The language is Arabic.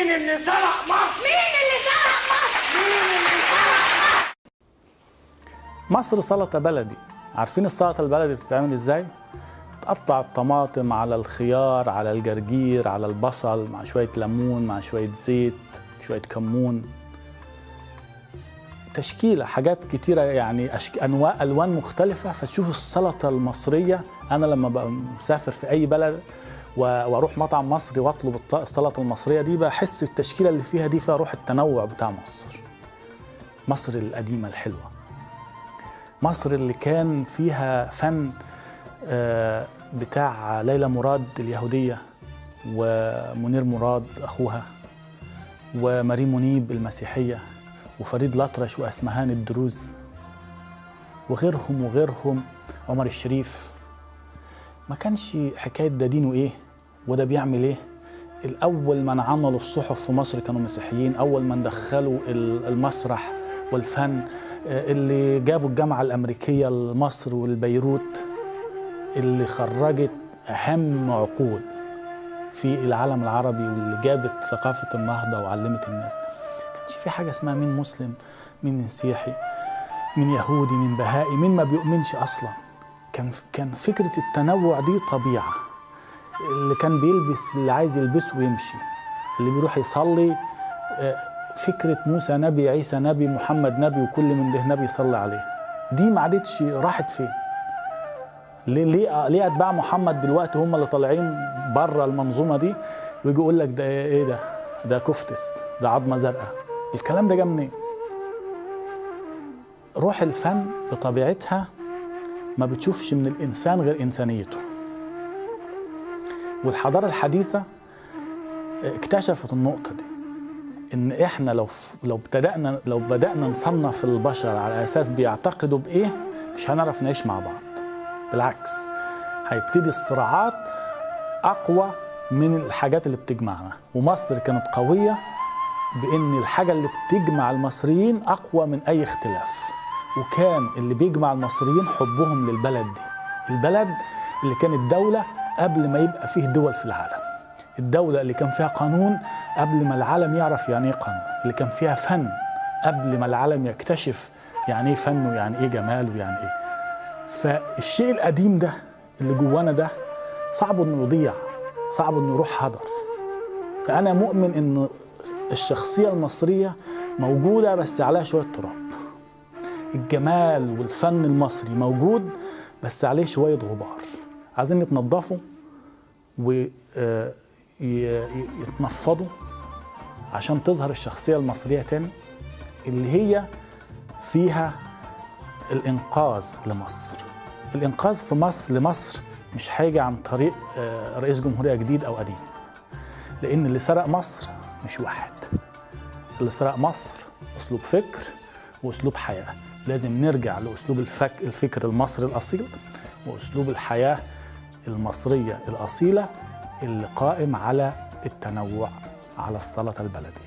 مين اللي سرق مصر؟ مين اللي سرق مصر؟ مين اللي سرق مصر؟ مصر سلطة بلدي. عارفين السلطة البلدي بتتعمل ازاي؟ بتقطع الطماطم على الخيار على الجرجير على البصل مع شوية ليمون مع شوية زيت شوية كمون، تشكيلة حاجات كتيرة يعني أنواع ألوان مختلفة. فتشوف السلطة المصرية. أنا لما ببقى مسافر في أي بلد واروح مطعم مصري واطلب السلطة المصرية دي، بحس التشكيلة اللي فيها دي فيها روح التنوع بتاع مصر. مصر القديمة الحلوة، مصر اللي كان فيها فن بتاع ليلى مراد اليهودية ومنير مراد أخوها وماري منيب المسيحية وفريد الأطرش وأسمهان الدروز وغيرهم عمر الشريف. ما كانش حكاية ده دينه إيه وده بيعمل إيه. الأول من عملوا الصحف في مصر كانوا مسيحيين، أول من دخلوا المسرح والفن، اللي جابوا الجامعة الأمريكية لمصر والبيروت، اللي خرجت أهم عقول في العالم العربي واللي جابت ثقافة النهضة وعلمت الناس. كانش في حاجة اسمها مين مسلم مين مسيحي مين يهودي مين بهائي مين ما بيؤمنش أصلا. كان فكرة التنوع دي طبيعة. اللي كان بيلبس اللي عايز يلبسه ويمشي، اللي بيروح يصلي فكرة موسى نبي عيسى نبي محمد نبي وكل من ده نبي يصلي عليه. دي ما عادتش راحت فين؟ ليه أتباع محمد دلوقتي هم اللي طالعين بره المنظومة دي ويجي يقول لك ده إيه ده كفتس ده عظمة زرقاء. الكلام ده جه منين؟ روح الفن بطبيعتها ما بتشوفش من الإنسان غير إنسانيته. والحضارة الحديثة اكتشفت النقطة دي، إن إحنا لو بدأنا نصنف البشر على أساس بيعتقدوا بإيه مش هنعرف نعيش مع بعض. بالعكس، هيبتدي الصراعات أقوى من الحاجات اللي بتجمعنا. ومصر كانت قوية بإن الحاجة اللي بتجمع المصريين أقوى من أي اختلاف. وكان اللي بيجمع المصريين حبهم للبلد دي، البلد اللي كانت دولة قبل ما يبقى فيه دول في العالم، الدولة اللي كان فيها قانون قبل ما العالم يعرف يعني ايه قانون، اللي كان فيها فن قبل ما العالم يكتشف يعني ايه فن ويعني ايه جمال ويعني ايه. فالشيء القديم ده اللي جوانا ده صعب انه يضيع، صعب انه يروح هدر. فأنا مؤمن ان الشخصية المصرية موجودة بس عليها شوية تراب. الجمال والفن المصري موجود بس عليه شوية غبار، عايزين يتنضفوا ويتنفضوا عشان تظهر الشخصية المصرية تاني اللي هي فيها الإنقاذ لمصر. الإنقاذ في مصر لمصر مش هيجي عن طريق رئيس جمهورية جديد أو قديم، لأن اللي سرق مصر مش واحد. اللي سرق مصر أسلوب فكر وأسلوب حياة. لازم نرجع لأسلوب الفكر المصري الأصيل وأسلوب الحياة المصرية الأصيلة اللي قائم على التنوع على السلطة البلدي.